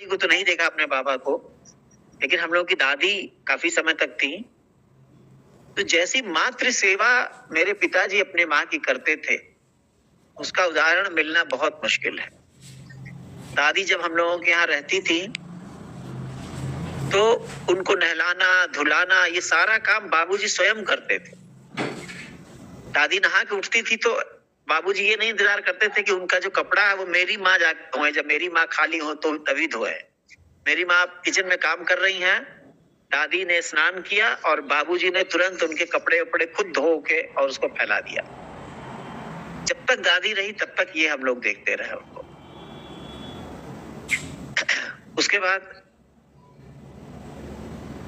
को तो नहीं देखा अपने बाबा को, लेकिन हम लोग की दादी काफी समय तक थी। तो जैसी मातृ सेवा मेरे पिताजी अपने माँ की करते थे, उसका उदाहरण मिलना बहुत मुश्किल है। दादी जब हम लोगों के यहाँ रहती थी तो उनको नहलाना धुलाना ये सारा काम बाबूजी स्वयं करते थे। दादी नहा के उठती थी तो बाबूजी ये नहीं इंतजार करते थे कि उनका जो कपड़ा है वो मेरी माँ जाके धोए, जब मेरी माँ खाली हो तो तभी धोए। मेरी माँ किचन में काम कर रही हैं, दादी ने स्नान किया और बाबूजी ने तुरंत उनके कपड़े वपड़े खुद धो के और उसको फैला दिया। जब तक दादी रही तब तक ये हम लोग देखते रहे उनको। उसके बाद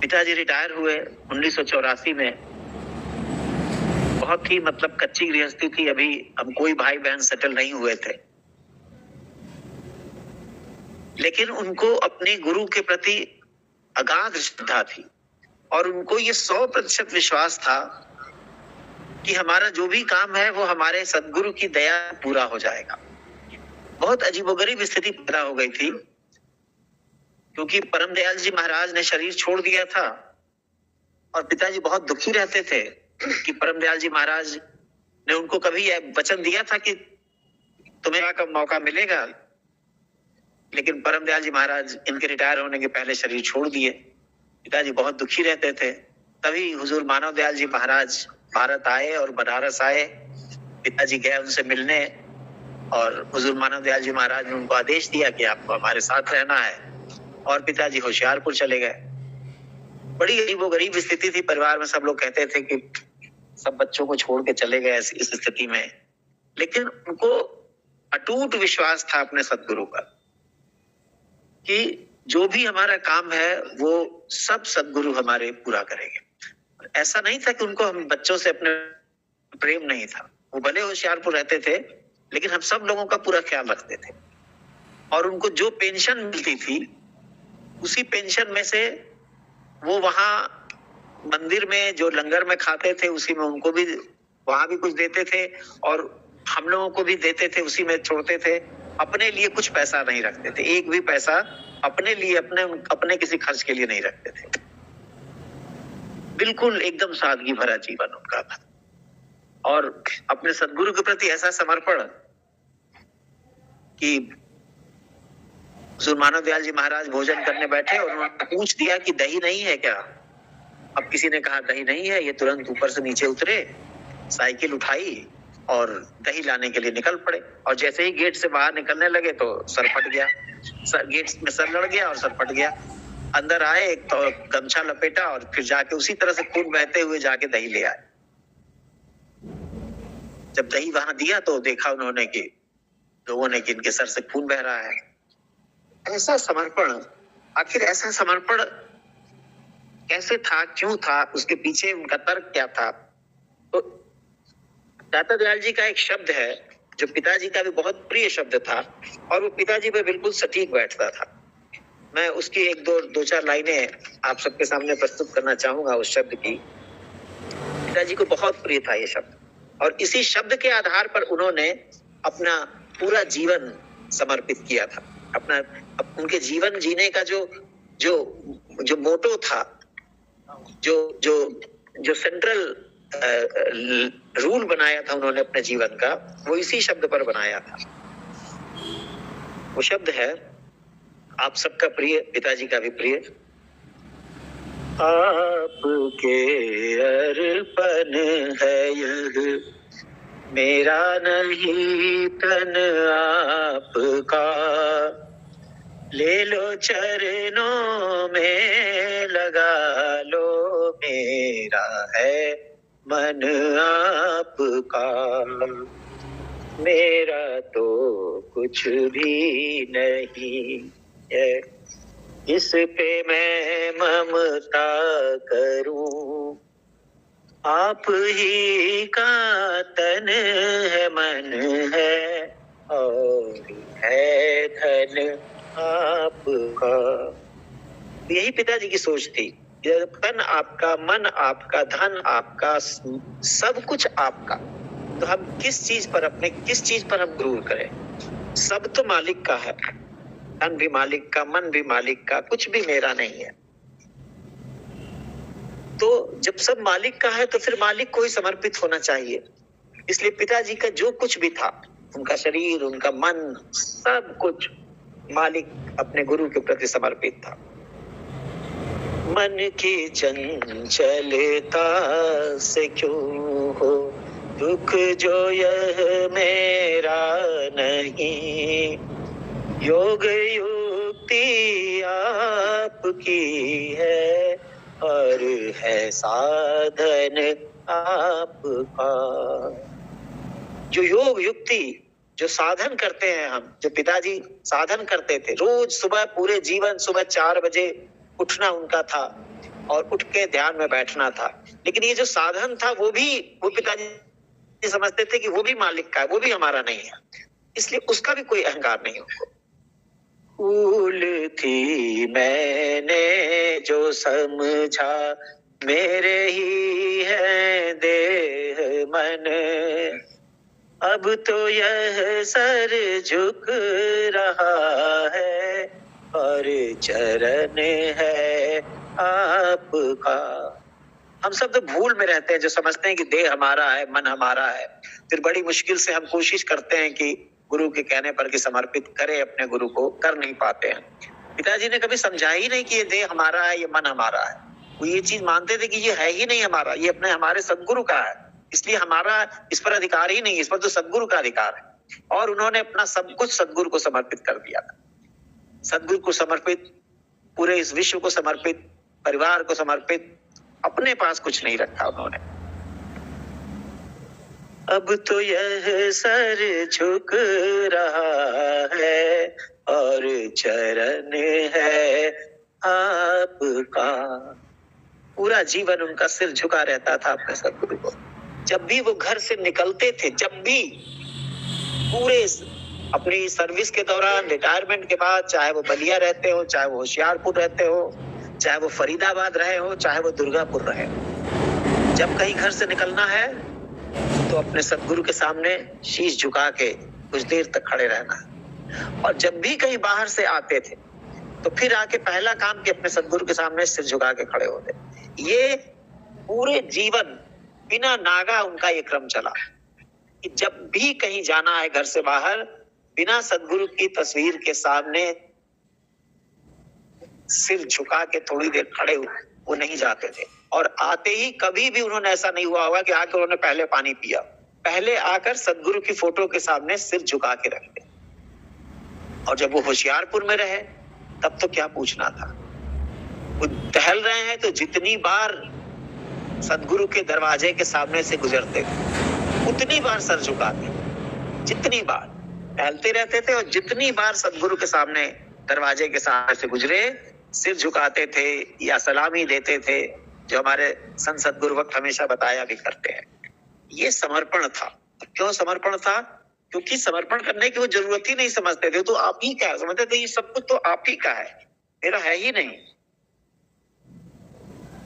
पिताजी रिटायर हुए 1984 में। बहुत ही मतलब कच्ची गृहस्थी थी, अभी हम कोई भाई बहन सेटल नहीं हुए थे, लेकिन उनको अपने गुरु के प्रति अगाध श्रद्धा थी और उनको ये 100% विश्वास था कि हमारा जो भी काम है वो हमारे सदगुरु की दया पूरा हो जाएगा। बहुत अजीबोगरीब स्थिति पैदा हो गई थी क्योंकि परम दयाल जी महाराज ने शरीर छोड़ दिया था और पिताजी बहुत दुखी रहते थे कि परम दयाल जी महाराज ने उनको कभी वचन दिया था कि तुम्हें का मौका मिलेगा, लेकिन परम दयाल जी महाराज इनके रिटायर होने के पहले शरीर छोड़ दिए। पिताजी बहुत दुखी रहते थे। तभी हुजूर मानव दयाल जी महाराज भारत आए और बनारस आए। पिताजी गए उनसे मिलने और हुजूर मानव दयाल जी महाराज ने उनको आदेश दिया कि आपको हमारे साथ रहना है और पिताजी होशियारपुर चले गए। बड़ी अजीबोगरीब स्थिति थी परिवार में। सब लोग कहते थे कि सब बच्चों को छोड़ के चले गए इस स्थिति में, लेकिन उनको अटूट विश्वास था अपने सदगुरु का कि जो भी हमारा काम है वो सब सदगुरु हमारे पूरा करेंगे। ऐसा नहीं था कि उनको हम बच्चों से अपने प्रेम नहीं था। वो भले होशियारपुर रहते थे लेकिन हम सब लोगों का पूरा ख्याल रखते थे और उनको जो पेंशन मिलती थी उसी पेंशन में से वो वहां मंदिर में जो लंगर में खाते थे उसी में उनको भी वहां भी कुछ देते थे और हम लोगों को भी देते थे, उसी में छोड़ते थे। अपने लिए कुछ पैसा नहीं रखते थे, एक भी पैसा अपने लिए अपने किसी खर्च के लिए नहीं रखते थे। बिल्कुल एकदम सादगी भरा जीवन उनका था और अपने सदगुरु के प्रति ऐसा समर्पण कि हुजूर मानव दयाल जी महाराज भोजन करने बैठे और उन्होंने पूछ दिया कि दही नहीं है क्या। अब किसी ने कहा दही नहीं है, ये तुरंत ऊपर से नीचे उतरे, साइकिल उठाई और दही लाने के लिए निकल पड़े और जैसे ही गेट से बाहर निकलने लगे तो सर फट गया। गेट में सर लड़ गया और सर फट गया। अंदर आए एक तो गमछा लपेटा और फिर जाके उसी तरह से खून बहते हुए जाके दही ले आए। जब दही वहां दिया तो देखा उन्होंने कि लोगों ने कि इनके सर से खून बह रहा है। ऐसा समर्पण, आखिर ऐसा समर्पण कैसे था, क्यों था, उसके पीछे उनका तर्क क्या था? तो दाता दयाल जी का एक शब्द है जो पिताजी का भी बहुत प्रिय शब्द था और वो पिताजी पे बिल्कुल सटीक बैठता था। मैं उसकी एक दो चार लाइनें आप सबके सामने प्रस्तुत करना चाहूंगा उस शब्द की। पिताजी को बहुत प्रिय था ये शब्द और इसी शब्द के आधार पर उन्होंने अपना पूरा जीवन समर्पित किया था। अपना उनके जीवन जीने का जो मोटो था, जो सेंट्रल रूल बनाया था उन्होंने अपने जीवन का, वो इसी शब्द पर बनाया था। वो शब्द है आप सबका प्रिय, पिताजी का भी प्रिय। आपके अर्पण है यह मेरा नहीं तन आपका, ले लो चरणों में लगा लो, मेरा है मन आपका, मेरा तो कुछ भी नहीं है, इस पे मैं ममता करूं, आप ही का तन है मन है और है धन आपका। यही पिताजी की सोच थी, तन आपका, मन आपका, धन आपका, सब कुछ आपका। तो हम किस चीज पर हम गुरूर करें? सब तो मालिक का है। तन भी मालिक का, मन भी मालिक का, कुछ भी मेरा नहीं है। तो जब सब मालिक का है तो फिर मालिक को ही समर्पित होना चाहिए। इसलिए पिताजी का जो कुछ भी था, उनका शरीर, उनका मन, सब कुछ मालिक अपने गुरु के प्रति समर्पित था। मन की चंचलता से क्यों हो दुख जो यह मेरा नहीं, योग युक्ति आपकी है और है साधन आपका। जो योग युक्ति, जो साधन करते हैं हम, जो पिताजी साधन करते थे, रोज सुबह पूरे जीवन सुबह 4 बजे उठना उनका था और उठ के ध्यान में बैठना था। लेकिन ये जो साधन था वो पिताजी समझते थे कि वो भी मालिक का है, वो भी हमारा नहीं है, इसलिए उसका भी कोई अहंकार नहीं उनको। भूल थी मैंने जो समझा मेरे ही है देह मन, अब तो यह सर झुक रहा है और चरण है आपका। हम सब तो भूल में रहते हैं, जो समझते हैं कि देह हमारा है, मन हमारा है। फिर बड़ी मुश्किल से हम कोशिश करते हैं कि गुरु के कहने पर कि समर्पित करें अपने गुरु को, कर नहीं पाते हैं। पिताजी ने कभी समझा ही नहीं कि ये देह हमारा है, ये मन हमारा है। वो ये चीज मानते थे कि ये है ही नहीं हमारा, ये अपने हमारे सदगुरु का है, इसलिए हमारा इस पर अधिकार ही नहीं, इस पर तो सदगुरु का अधिकार है। और उन्होंने अपना सब कुछ सदगुरु को समर्पित कर दिया था। सदगुरु को समर्पित, पूरे इस विश्व को समर्पित, परिवार को समर्पित, अपने पास कुछ नहीं रखा उन्होंने। अब तो यह सर झुक रहा है और चरण है आपका। पूरा जीवन उनका सिर झुका रहता था अपने सदगुरु को। जब भी वो घर से निकलते थे, जब भी पूरे अपनी सर्विस के दौरान, रिटायरमेंट के बाद, चाहे वो बलिया रहते हो, चाहे वो होशियारपुर रहते हो, चाहे वो फरीदाबाद रहे हो, चाहे वो दुर्गापुर रहे हो, जब कहीं घर से निकलना है तो अपने सदगुरु के सामने शीश झुका के कुछ देर तक खड़े रहना है। और जब भी कहीं बाहर से आते थे तो फिर आके पहला काम कि अपने सदगुरु के सामने सिर झुका के खड़े होते। ये पूरे जीवन बिना नागा उनका ये क्रम चला कि जब भी कहीं जाना है घर से बाहर, बिना सदगुरु की तस्वीर के सामने सिर झुका के थोड़ी देर खड़े वो नहीं जाते थे। और आते ही कभी भी उन्होंने ऐसा नहीं हुआ होगा कि आकर उन्होंने पहले पानी पिया, पहले आकर सदगुरु की फोटो के सामने सिर झुका के रखते। और जब वो होशियारपुर में रहे तब तो क्या पूछना था। वो टहल रहे हैं तो जितनी बार सदगुरु के दरवाजे के सामने से गुजरते थे उतनी बार सर झुकाते, जितनी बार टहलते रहते थे और जितनी बार सदगुरु के सामने दरवाजे के सामने से गुजरे सिर झुकाते थे या सलामी देते थे, जो हमारे संत सदगुरु वक्त हमेशा बताया भी करते हैं। ये समर्पण था। क्यों समर्पण था? क्योंकि समर्पण करने की वो जरूरत ही नहीं समझते थे, तो आप ही क्या समझते थे, ये सब कुछ तो आप ही का है, मेरा है ही नहीं।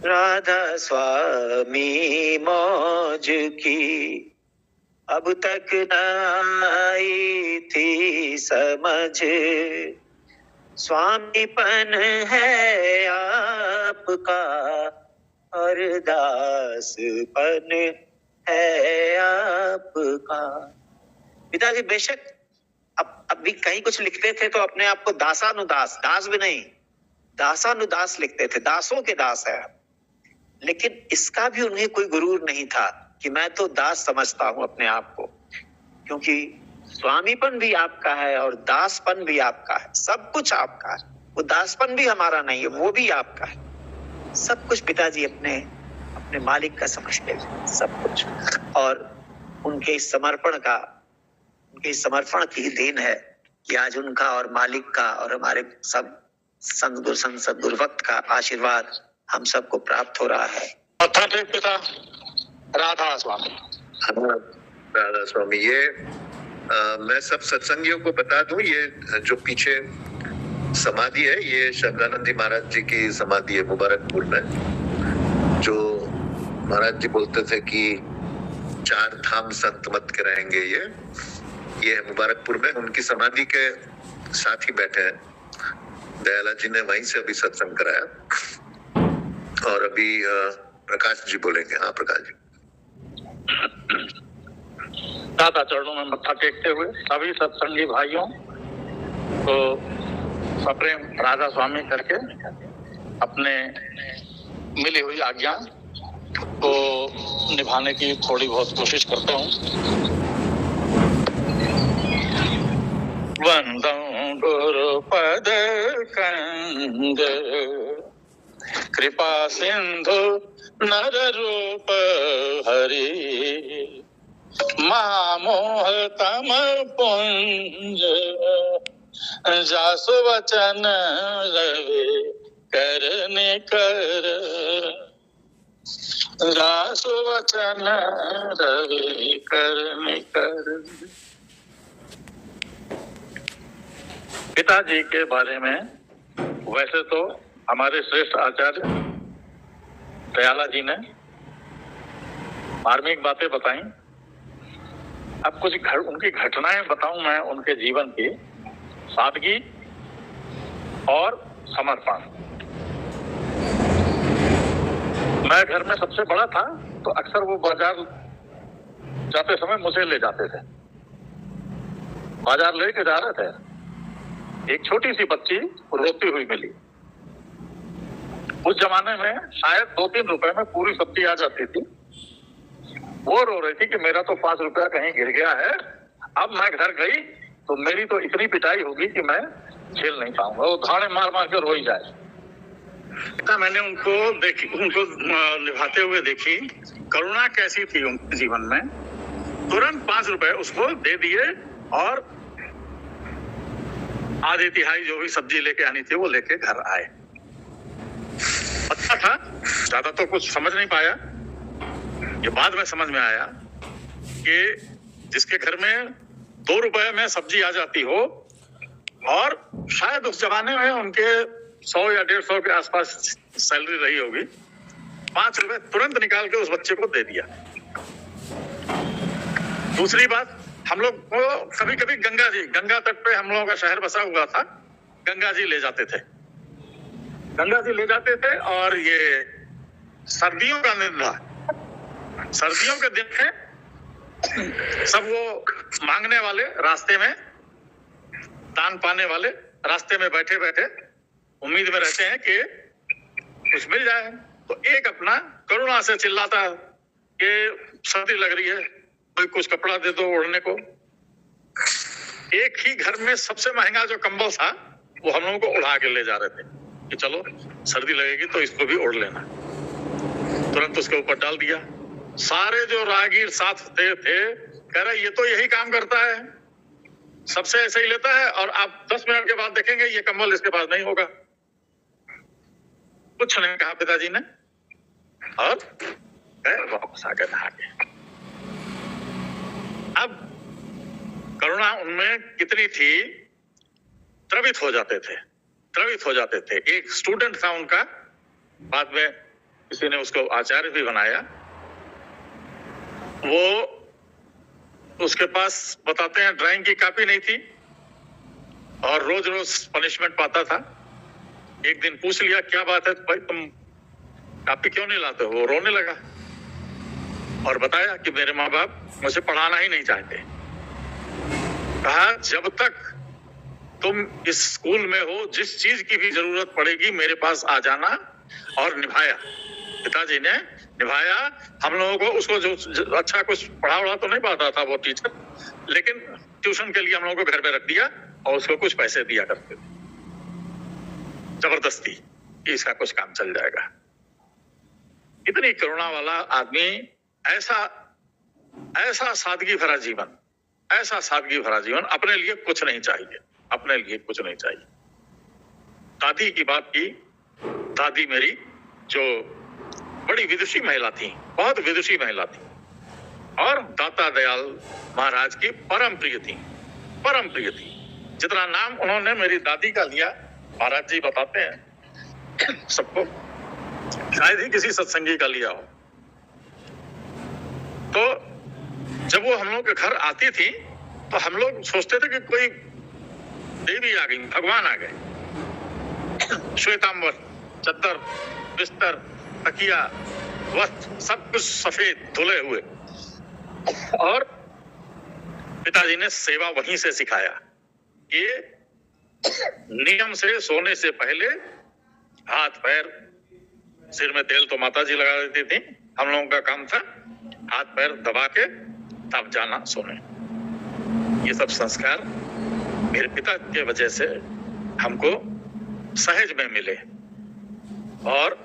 राधा स्वामी मौज की अब तक न आई थी समझ, स्वामीपन है आपका और दासपन है आपका। पिताजी बेशक अब भी कहीं कुछ लिखते थे तो अपने आप को दासानुदास, दास भी नहीं, दासानुदास लिखते थे, दासों के दास है। लेकिन इसका भी उन्हें कोई गुरूर नहीं था कि मैं तो दास समझता हूं अपने आप को, क्योंकि स्वामीपन भी आपका है और दासपन भी आपका है, सब कुछ आपका है। वो दासपन भी हमारा नहीं है, वो भी आपका है। सब कुछ पिताजी अपने अपने मालिक का समझते थे, सब कुछ। और उनके इस समर्पण का, उनके इस समर्पण की देन है कि आज उनका और मालिक का और हमारे सब संत सदगुरु वक्त का आशीर्वाद हम सबको प्राप्त हो रहा है। पिता राधा स्वामी। राधा स्वामी, ये मैं सब सत्संगियों को बता दूं, ये जो पीछे समाधि है ये शब्दानंद महाराज जी की समाधि है मुबारकपुर में। जो महाराज जी बोलते थे कि 4 धाम संत मत के रहेंगे, ये है मुबारकपुर में। उनकी समाधि के साथ ही बैठे हैं दयाला जी ने वहीं से अभी सत्संग कराया। और अभी प्रकाश जी बोलेंगे। हाँ प्रकाश जी। दादा चरणों में मत्था टेकते हुए सभी सत्संगी भाइयों को सप्रेम राधा स्वामी करके अपने मिली हुई आज्ञा को निभाने की थोड़ी बहुत कोशिश करता हूँ। वंदं गुरुपद कंद कृपा सिंधु नर रूप हरि महामोह तम पुंज जासु वचन रवि करने कर जासु वचन रवि करने कर। पिताजी के बारे में वैसे तो हमारे श्रेष्ठ आचार्य दयाला जी ने धार्मिक बातें बताई। अब कुछ उनकी घटनाएं बताऊं मैं, उनके जीवन की सादगी और समर्पण। मैं घर में सबसे बड़ा था तो अक्सर वो बाजार जाते समय मुझे ले जाते थे। बाजार लेके जा रहे थे, एक छोटी सी बच्ची रोती हुई मिली। उस जमाने में शायद 2-3 रुपए में पूरी सब्जी आ जाती थी। वो रो रही थी कि मेरा तो 5 रुपया कहीं गिर गया है, अब मैं घर गई तो मेरी तो इतनी पिटाई होगी कि मैं झेल नहीं पाऊंगा। वो धाड़े मार मार कर रोई जाए। मैंने उनको निभाते हुए देखी, करुणा कैसी थी उनके जीवन में। तुरंत 5 रुपए उसको दे दिए और आधी तिहाई जो भी सब्जी लेके आनी थी वो लेके घर आए। अच्छा था, ज्यादा तो कुछ समझ नहीं पाया। ये बाद में समझ में आया कि जिसके घर में 2 रुपए में सब्जी आ जाती हो और शायद उस जमाने में उनके 100 या 150 के आसपास सैलरी रही होगी, 5 रुपए तुरंत निकाल के उस बच्चे को दे दिया। दूसरी बात, हम लोग को कभी कभी गंगा तट पे हम लोगों का शहर बसा हुआ था, गंगा जी ले जाते थे। गंगा जी ले जाते थे और ये सर्दियों का दिन था। सर्दियों के दिन में सब वो मांगने वाले रास्ते में, दान पाने वाले रास्ते में बैठे बैठे उम्मीद में रहते हैं कि कुछ मिल जाए। तो एक अपना करुणा से चिल्लाता है कि सर्दी लग रही है, कोई कुछ कपड़ा दे दो ओढ़ने को। एक ही घर में सबसे महंगा जो कंबल था वो हम लोगों को उड़ा के ले जा रहे थे कि चलो सर्दी लगेगी तो इसको भी ओढ़ लेना। तुरंत उसके ऊपर डाल दिया। सारे जो राहगीर साथ थे कह रहे ये तो यही काम करता है, सबसे ऐसे ही लेता है और आप 10 मिनट के बाद देखेंगे ये कंबल इसके पास नहीं होगा। कुछ नहीं कहा पिताजी ने और वापस आ गए नहा के। अब करुणा उनमें कितनी थी, द्रवित हो जाते थे। एक स्टूडेंट था उनका, बाद में किसी ने उसको आचार्य भी बनाया। वो उसके पास बताते हैं ड्राइंग की कॉपी नहीं थी और रोज रोज पनिशमेंट पाता था। एक दिन पूछ लिया क्या बात है भाई, तुम कॉपी क्यों नहीं लाते हो? वो रोने लगा और बताया कि मेरे माँ बाप मुझे पढ़ाना ही नहीं चाहते। कहा जब तक तुम इस स्कूल में हो, जिस चीज की भी जरूरत पड़ेगी मेरे पास आ जाना। और निभाया, पिताजी ने निभाया। हम लोगों को उसको जो अच्छा कुछ पढ़ा तो नहीं पाता था वो टीचर, लेकिन ट्यूशन के लिए हम लोगों को घर पे रख दिया और उसको कुछ पैसे दिया करते थे जबरदस्ती कि इसका कुछ काम चल जाएगा। इतनी करुणा वाला आदमी, ऐसा सादगी भरा जीवन, अपने लिए कुछ नहीं चाहिए। दादी की बात की, दादी मेरी जो बड़ी विदुषी महिला थी, बहुत विदुषी महिला थी और दाता दयाल महाराज की परम प्रिय थी। जितना नाम उन्होंने मेरी दादी का लिया, महाराज जी बताते हैं सबको, शायद ही किसी सत्संगी का लिया हो। तो जब वो हम लोग के घर आती थी तो हम लोग सोचते थे कि कोई देवी आ गई, भगवान आ गए। श्वेतांबर, चद्दर, बिस्तर, तकिया, वस्त्र सब कुछ सफेद धुले हुए। और पिताजी ने सेवा वहीं से सिखाया कि नियम से सोने से पहले हाथ पैर, सिर में तेल तो माताजी लगा देती थी, हम लोगों का काम था हाथ पैर दबा के तब जाना सोने। ये सब संस्कार मेरे पिता के वजह से हमको सहज में मिले। और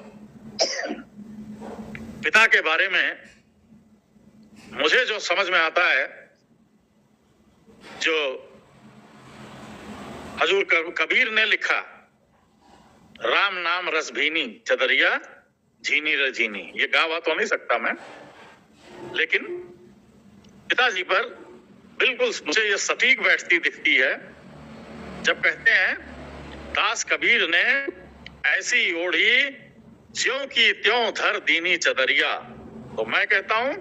पिता के बारे में मुझे जो समझ में आता है, जो हजूर कबीर ने लिखा, राम नाम रस भीनी चदरिया झीनी रे झीनी, ये गावा तो नहीं सकता मैं, लेकिन पिताजी पर बिल्कुल मुझे ये सटीक बैठती दिखती है जब कहते हैं, दास कबीर ने ऐसी ओढ़ी ज्यों की त्यों धर दीनी चदरिया। तो मैं कहता हूं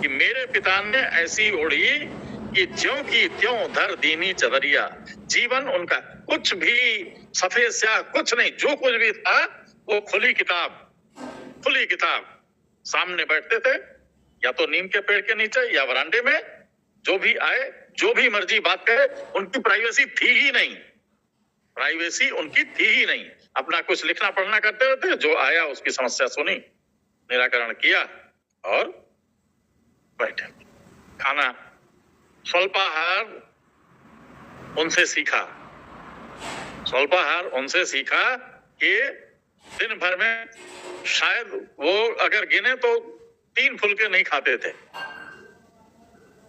कि मेरे पिता ने ऐसी ओढ़ी कि ज्यों की त्यों धर दीनी चदरिया। जीवन उनका कुछ भी सफेद स्याह कुछ नहीं, जो कुछ भी था वो खुली किताब सामने बैठते थे, या तो नीम के पेड़ के नीचे या वरांडे में, जो भी आए जो भी मर्जी बात कहे, उनकी प्राइवेसी थी ही नहीं, अपना कुछ लिखना पढ़ना करते रहते, जो आया उसकी समस्या सुनी, निराकरण किया और बैठे। खाना स्वल्पाहार उनसे सीखा कि दिन भर में शायद वो अगर गिने तो 3 फुलके नहीं खाते थे।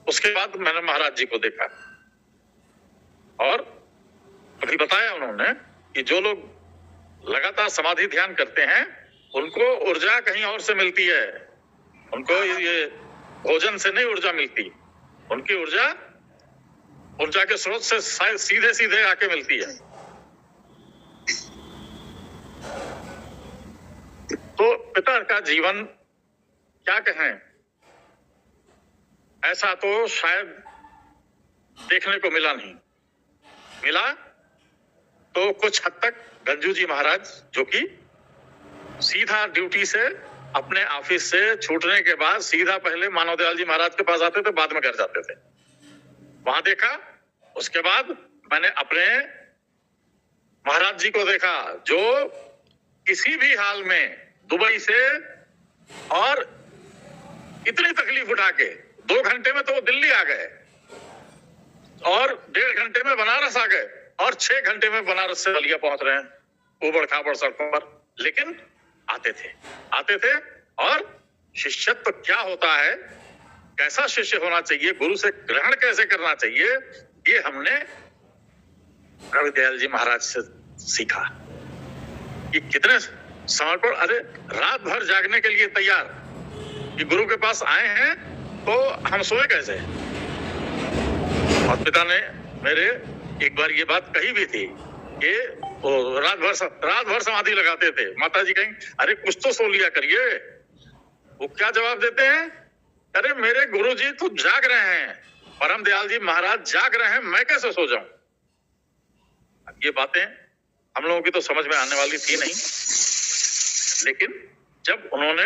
उसके बाद मैंने महाराज जी को देखा और अभी बताया उन्होंने कि जो लोग लगातार समाधि ध्यान करते हैं उनको ऊर्जा कहीं और से मिलती है, उनको ये भोजन से नहीं ऊर्जा मिलती, उनकी ऊर्जा के स्रोत से सीधे आके मिलती है। तो पिता का जीवन क्या कहें, ऐसा तो शायद देखने को मिला तो कुछ हद तक गंजू जी महाराज, जो कि सीधा ड्यूटी से अपने ऑफिस से छूटने के बाद सीधा पहले मानव दयाल जी महाराज के पास आते थे, बाद में घर जाते थे, वहां देखा। उसके बाद मैंने अपने महाराज जी को देखा, जो किसी भी हाल में दुबई से और इतनी तकलीफ उठा के 2 घंटे में तो वो दिल्ली आ गए और 1.5 घंटे में बनारस आ गए और 6 घंटे में बनारस से बलिया पहुंच रहे हैं उबड़ खाबड़ सड़कों पर, लेकिन आते थे। और शिष्यत्व क्या होता है, कैसा शिष्य होना चाहिए, गुरु से ग्रहण कैसे करना चाहिए, ये हमने रवि दयाल जी महाराज से सीखा कि कितने समर्पण। अरे रात भर जागने के लिए तैयार कि गुरु के पास आए हैं तो हम सोए कैसे। और पिता ने मेरे एक बार ये बात कही भी थी कि वो रात भर समाधि लगाते थे। माता जी कहें, अरे कुछ तो सो लिया करिए। वो क्या जवाब देते हैं, अरे मेरे गुरु जी तो जाग रहे हैं, परम दयाल जी महाराज जाग रहे हैं, मैं कैसे सो जाऊं। ये बातें हम लोगों की तो समझ में आने वाली थी नहीं, लेकिन जब उन्होंने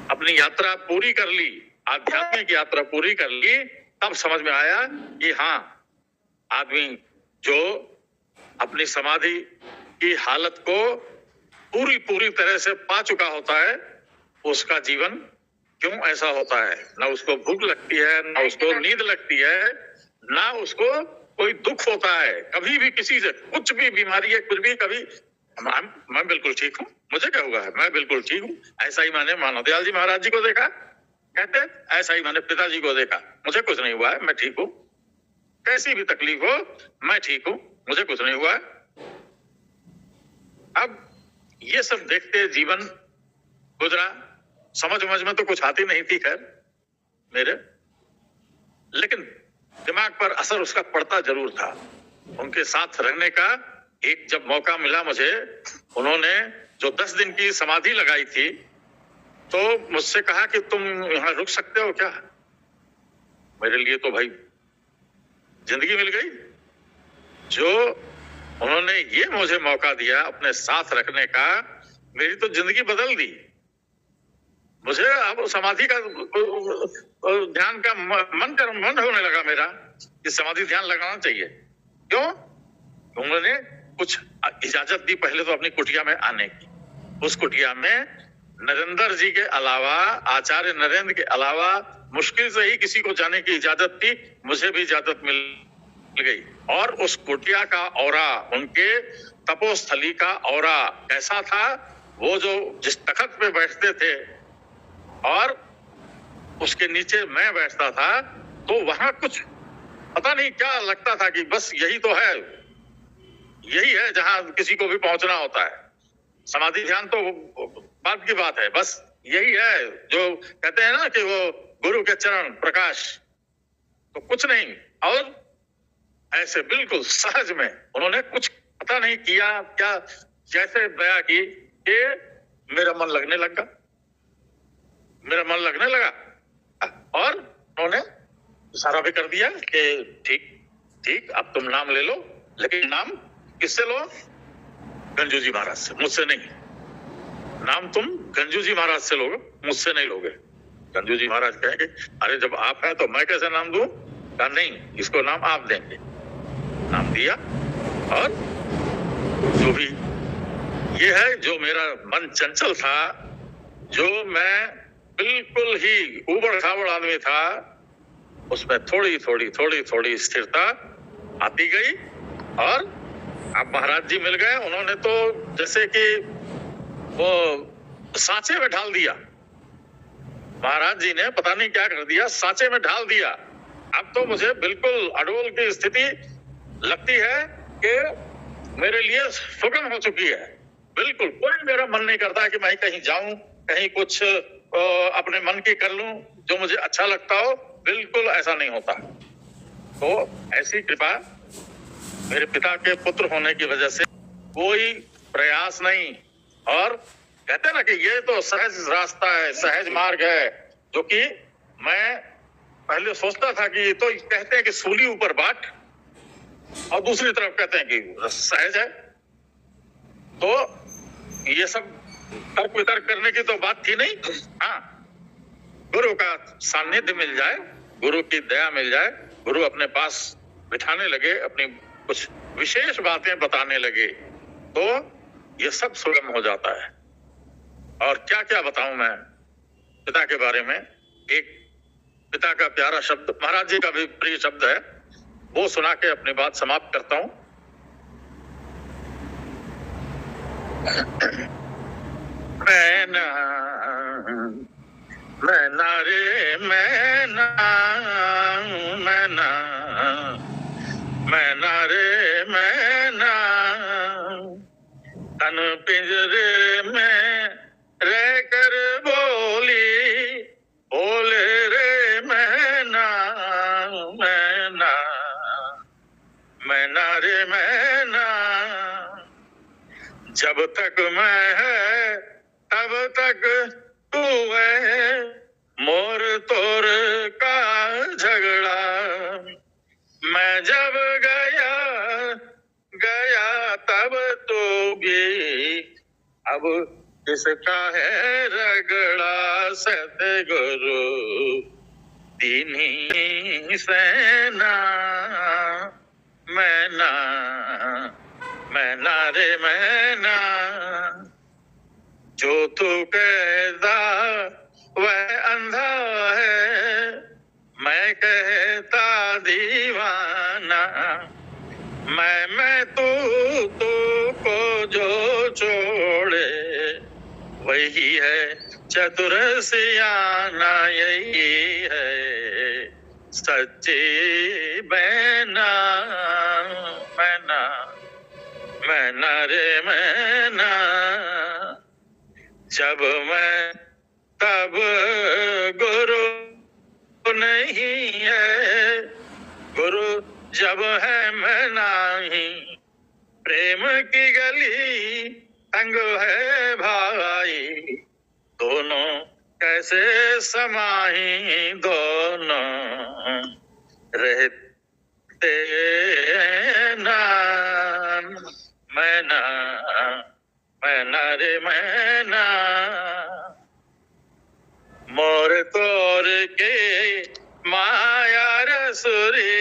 अपनी यात्रा पूरी कर ली, आध्यात्मिक यात्रा पूरी कर ली, तब समझ में आया कि हाँ, आदमी जो अपनी समाधि की हालत को पूरी तरह से पा चुका होता है, उसका जीवन क्यों ऐसा होता है। ना उसको भूख लगती है, ना उसको नींद लगती है, ना उसको कोई दुख होता है, कभी भी किसी से कुछ भी बीमारी है, कुछ भी, कभी मैं बिल्कुल ठीक हूँ, मुझे क्या हुआ है, मैं बिल्कुल ठीक हूँ। ऐसा ही मैंने मानव दयाल जी महाराज जी को देखा, कहते ऐसा ही मैंने पिताजी को देखा, मुझे कुछ नहीं हुआ है, मैं ठीक हूँ, कैसी भी तकलीफ हो मैं ठीक हूँ, मुझे कुछ नहीं हुआ है। अब ये सब देखते जीवन गुजरा, समझ में तो कुछ आती नहीं थी खैर मेरे, लेकिन दिमाग पर असर उसका पड़ता जरूर था। उनके साथ रहने का एक जब मौका मिला मुझे, उन्होंने जो 10 दिन की समाधि लगाई थी, तो मुझसे कहा कि तुम यहाँ रुक सकते हो क्या। मेरे लिए तो भाई जिंदगी मिल गई। जो उन्होंने ये मुझे मौका दिया अपने साथ रखने का, मेरी तो जिंदगी बदल दी। मुझे अब समाधि का ध्यान का मन होने लगा मेरा कि समाधि ध्यान लगाना चाहिए। क्यों? उन्होंने कुछ इजाजत दी पहले तो अपनी कुटिया में आने की। उस कुटिया में नरेंद्र जी के अलावा, आचार्य नरेंद्र के अलावा मुश्किल से ही किसी को जाने की इजाजत थी। मुझे भी इजाजत मिल गई। और उस कुटिया का औरा, उनके तपोस्थली का औरा कैसा था, वो जो जिस तखत पे बैठते थे और उसके नीचे मैं बैठता था, तो वहां कुछ पता नहीं क्या लगता था कि बस यही तो है, यही है जहां किसी को भी पहुंचना होता है। समाधि ध्यान तो बात की बात है, बस यही है जो कहते हैं ना कि वो गुरु के चरण प्रकाश, तो कुछ नहीं। और ऐसे बिल्कुल सहज में उन्होंने कुछ पता नहीं किया, क्या जैसे दया की कि मेरा मन लगने लगा, मेरा मन लगने लगा। और उन्होंने इशारा भी कर दिया कि ठीक ठीक, अब तुम नाम ले लो, लेकिन नाम किससे लो? गंजू जी महाराज से, मुझसे नहीं। नाम तुम गंजू जी महाराज से लोगे, मुझसे नहीं लोगे। गंजू जी महाराज कहेंगे, अरे जब आप हैं तो मैं कैसे नाम दूं? कहा नहीं, इसको नाम आप देंगे। नाम दिया। और जो भी ये है, जो मेरा मन चंचल था, जो मैं बिल्कुल ही उबड़ खाबड़ आदमी था, उसमें थोड़ी थोड़ी स्थिरता आती गई। और अब महाराज जी मिल गए। उन्होंने तो जैसे कि वो सांचे में ढाल दिया, महाराज जी ने पता नहीं क्या कर दिया, सांचे में ढाल दिया। अब तो मुझे बिल्कुल अडोल की स्थिति लगती है कि मेरे लिए सुगम हो चुकी है। बिल्कुल कोई मेरा मन नहीं करता कि मैं कहीं जाऊं, कहीं कुछ अपने मन की कर लूं जो मुझे अच्छा लगता हो। बिल्कुल ऐसा नहीं होता। तो ऐसी कृपा मेरे पिता के पुत्र होने की वजह से कोई प्रयास नहीं। और कहते हैं ना कि ये तो सहज रास्ता है, सहज मार्ग है, जो कि मैं पहले सोचता था कि तो कहते हैं कि सूली ऊपर बाट, और दूसरी तरफ कहते हैं कि सहज है। तो ये सब तर्क वितर्क करने की तो बात थी नहीं। हाँ, गुरु का सानिध्य मिल जाए, गुरु की दया मिल जाए, गुरु अपने पास बिठाने लगे, अपनी कुछ विशेष बातें बताने लगे, तो ये सब सुगम हो जाता है। और क्या क्या बताऊं मैं पिता के बारे में। एक पिता का प्यारा शब्द, महाराज जी का भी प्रिय शब्द है, वो सुना के अपनी बात समाप्त करता हूं। मैना रे मैना, मैना मैना रे मैना, तन पिंजरे में रह कर बोली, बोले रे मैना, मैना मैना रे मैना। जब तक मैं है तब तक तू है, मोर तोर का झगड़ा। मैं जब गया तब तो भी, अब किसका है रगड़ा। सतगुरु दीनी सेना, मैना मैना रे मैना। जो तू कहता वह अंधा है, मैं कहता दीवाना। मैं तू को जो छोड़े, वही है चतुर सियाना। यही है सच्ची मैना, मैना मैना रे मैना। जब मैं तब गुरु नहीं है, गुरु जब है मैं नहीं। प्रेम की गली तंग है भाई, दोनों कैसे समाही, दोनों रहते ना। मैना मैना रे मैना, मोर तोर के माया रसुरी,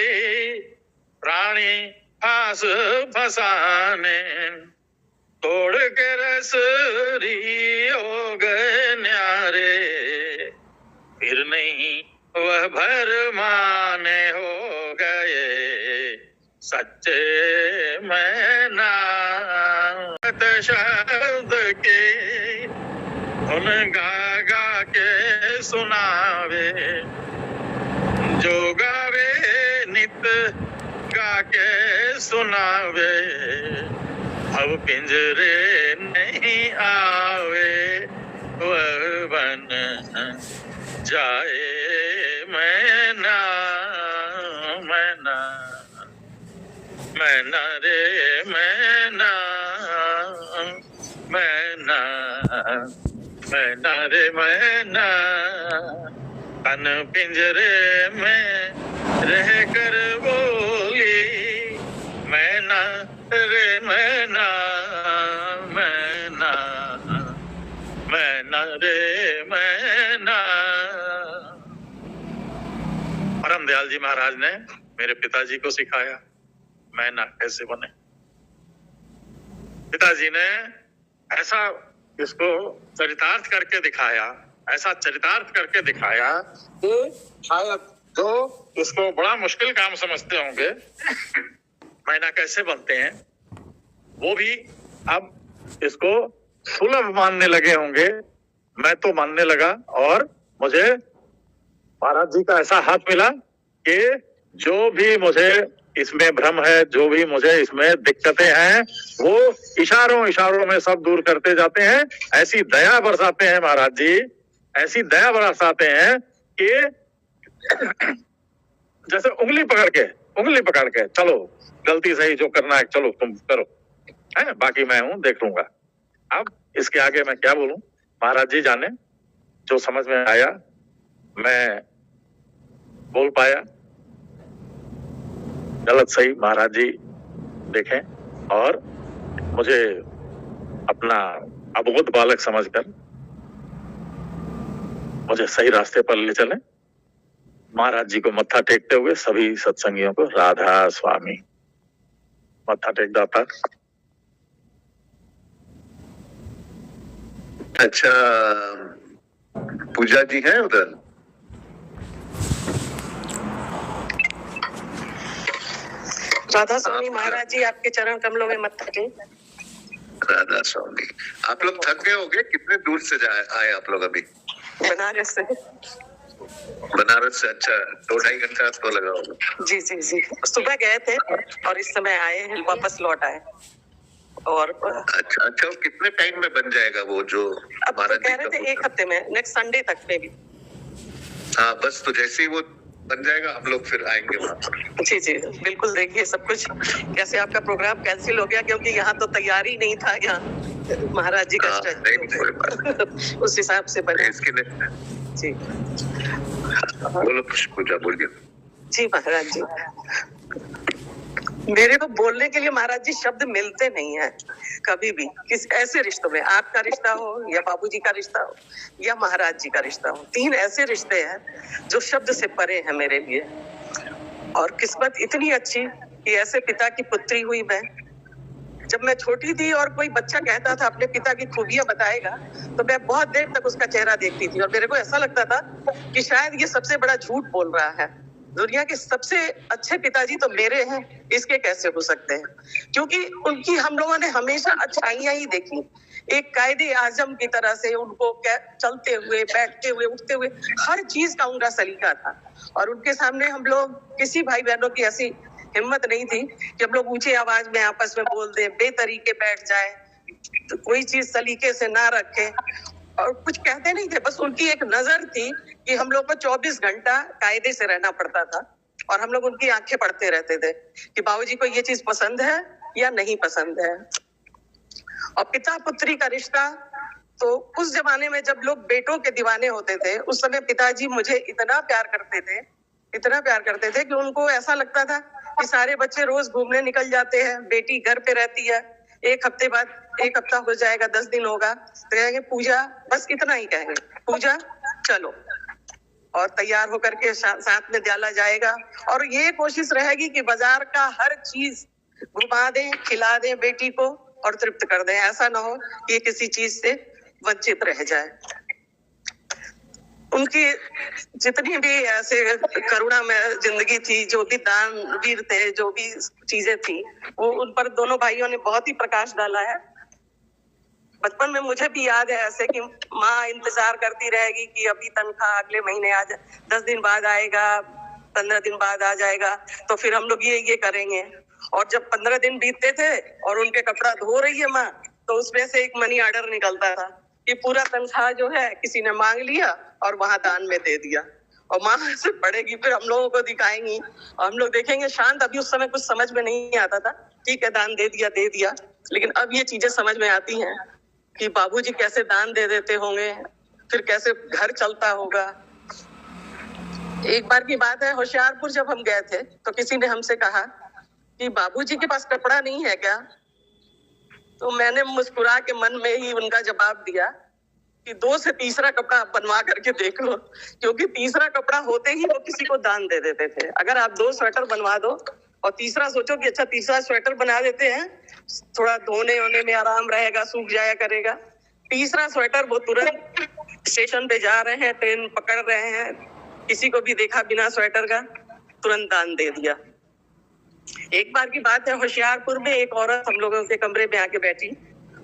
प्राणी फांस फसाने, तोड़ के रसुरी हो गए न्यारे, फिर नहीं वह भरमाने हो गए सच्चे मैना। शब्द के धुन गा गा के सुनावे, जो गावे नित गा के सुनावे, अब पिंजरे नहीं आवे वह बन जाए मैना मैना मैना रे मैना मैना मैना रे मैना, तन पिंजरे में रह कर बोली मैना रे मैना मैना मैना रे मैना। परम दयाल जी महाराज ने मेरे पिताजी को सिखाया मैना कैसे बने। पिताजी ने ऐसा इसको चरितार्थ करके दिखाया, ऐसा चरितार्थ करके दिखाया कि शायद जो इसको बड़ा मुश्किल काम समझते होंगे मैना कैसे बनते हैं, वो भी अब इसको सुलभ मानने लगे होंगे। मैं तो मानने लगा और मुझे महाराज जी का ऐसा हाथ मिला कि जो भी मुझे इसमें भ्रम है, जो भी मुझे इसमें दिक्कतें हैं, वो इशारों में सब दूर करते जाते हैं। ऐसी दया बरसाते हैं महाराज जी, ऐसी दया बरसाते हैं कि जैसे उंगली पकड़ के चलो, गलती सही जो करना है चलो तुम करो, है बाकी मैं हूं देख लूंगा। अब इसके आगे मैं क्या बोलूं, महाराज जी जाने, जो समझ में आया मैं बोल पाया, गलत सही महाराज जी देखें और मुझे अपना अबोध बालक समझकर मुझे सही रास्ते पर ले चलें। महाराज जी को मत्था टेकते हुए सभी सत्संगियों को राधा स्वामी मत्था टेक दाता। अच्छा, पूजा जी हैं उधर? राधा स्वामी महाराज जी आपके चरण कमलों में मत्था टेक। राधा स्वामी, आप लोग थक गए होंगे, कितने दूर से आए आप लोग अभी? बनारस से। बनारस से? अच्छा, 2-2.5 घंटा तो लगा होगा। जी जी जी, सुबह गए थे और इस समय आए हैं, वापस लौट आए। और अच्छा, कितने टाइम में बन जाएगा वो जो अब तो कह रहे थे 1 हफ्ते में, नेक्स्ट संडे तक में भी। हाँ बस, तो जैसे ही वो बन जाएगा हम लोग फिर आएंगे वहाँ पर। जी जी बिल्कुल, देखिए सब कुछ कैसे आपका प्रोग्राम कैंसिल हो गया, क्योंकि यहाँ तो तैयारी नहीं था, यहाँ महाराज जी का उस हिसाब से बने इसके लिए जी। बोलो पूजा, बोलिए। जी महाराज जी, मेरे को बोलने के लिए महाराज जी शब्द मिलते नहीं है कभी भी, किस ऐसे रिश्तों में, आपका रिश्ता हो या बाबूजी का रिश्ता हो या महाराज जी का रिश्ता हो, 3 ऐसे रिश्ते हैं जो शब्द से परे हैं मेरे लिए। और किस्मत इतनी अच्छी कि ऐसे पिता की पुत्री हुई मैं। जब मैं छोटी थी और कोई बच्चा कहता था अपने पिता की खूबियां बताएगा, तो मैं बहुत देर तक उसका चेहरा देखती थी और मेरे को ऐसा लगता था कि शायद ये सबसे बड़ा झूठ बोल रहा है, दुनिया के सबसे अच्छे पिताजी तो मेरे हैं, इसके कैसे हो सकते हैं? क्योंकि उनकी हम लोगों ने हमेशा अच्छाइयां ही देखी, एक कायदे आजम की तरह से उनको चलते हुए, बैठते हुए, उठते हुए, हर चीज का उनका सलीका था। और उनके सामने हम लोग किसी भाई बहनों की ऐसी हिम्मत नहीं थी कि हम लोग ऊंची आवाज में आपस में बोल दें, बेतरीके बैठ जाए, तो कोई चीज सलीके से ना रखे और कुछ कहते नहीं थे। बस उनकी एक नजर थी कि हम लोग को 24 घंटा कायदे से रहना पड़ता था और हम लोग उनकी आंखें पढ़ते रहते थे कि बाबूजी को ये चीज पसंद है या नहीं पसंद है। और पिता पुत्री का रिश्ता तो उस जमाने में जब लोग बेटों के दीवाने होते थे, उस समय पिताजी मुझे इतना प्यार करते थे कि उनको ऐसा लगता था कि सारे बच्चे रोज घूमने निकल जाते हैं, बेटी घर पे रहती है, एक हफ्ते बाद, एक हफ्ता हो जाएगा, 10 दिन होगा तो कहेंगे पूजा, बस इतना ही कहेंगे, पूजा चलो, और तैयार होकर के साथ में डाला जाएगा। और ये कोशिश रहेगी कि बाजार का हर चीज घुमा दें, खिला दें बेटी को और तृप्त कर दें, ऐसा ना हो कि ये किसी चीज से वंचित रह जाए। उनकी जितनी भी ऐसे करुणा में जिंदगी थी, जो भी दानवीर थे, जो भी चीजें थी, वो उन पर दोनों भाइयों ने बहुत ही प्रकाश डाला है। बचपन में मुझे भी याद है ऐसे कि माँ इंतजार करती रहेगी कि अभी तनख्वाह अगले महीने आ जाए, 10 दिन बाद आएगा, 15 दिन बाद आ जाएगा, तो फिर हम लोग ये करेंगे। और जब 15 दिन बीतते थे और उनके कपड़ा धो रही है माँ, तो उसमें से एक मनी ऑर्डर निकलता था कि पूरा तनख्वाह जो है किसी ने मांग लिया और वहां दान में दे दिया। और माँ से पड़ेगी, फिर हम लोगों को दिखाएंगी और हम लोग देखेंगे शांत। अभी उस समय कुछ समझ में नहीं आता था, ठीक है दान दे दिया, लेकिन अब ये चीजें समझ में आती हैं कि बाबूजी कैसे दान दे देते होंगे, फिर कैसे घर चलता होगा। एक बार की बात है, होशियारपुर जब हम गए थे तो किसी ने हमसे कहा कि बाबूजी के पास कपड़ा नहीं है क्या? तो मैंने मुस्कुरा के मन में ही उनका जवाब दिया कि 2 से तीसरा कपड़ा आप बनवा करके देख लो, क्योंकि तीसरा कपड़ा होते ही वो किसी को दान दे देते थे। अगर आप 2 स्वेटर बनवा दो और तीसरा सोचो कि अच्छा तीसरा स्वेटर बना देते हैं, थोड़ा धोने होने में आराम रहेगा, सूख जाया करेगा। तीसरा स्वेटर वो तुरंत स्टेशन पे जा रहे हैं, ट्रेन पकड़ रहे हैं, किसी को भी देखा बिना स्वेटर का, तुरंत दान दे दिया। एक बार की बात है, होशियारपुर में एक औरत हम लोगों के कमरे में आके बैठी